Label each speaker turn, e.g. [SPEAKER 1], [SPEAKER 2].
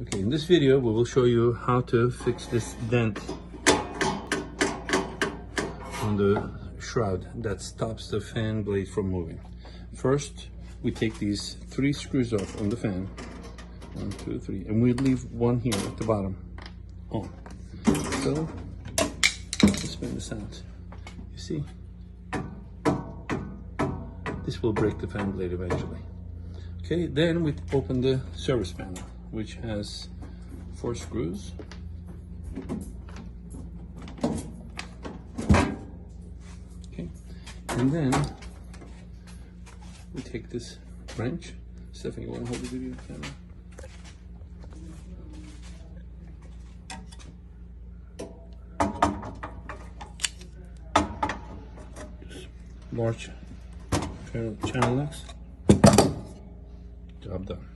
[SPEAKER 1] Okay, in this video we will show you how to fix this dent on the shroud that stops the fan blade from moving. First, we take these 3 screws off on the fan. 1, 2, 3, and we leave one here at the bottom on. So, let's spin this out. You see? This will break the fan blade eventually. Okay, then we open the service panel, which has 4 screws. Okay, and then we take this wrench. Stephanie, you want to hold the video camera? Just large channel locks. Job done.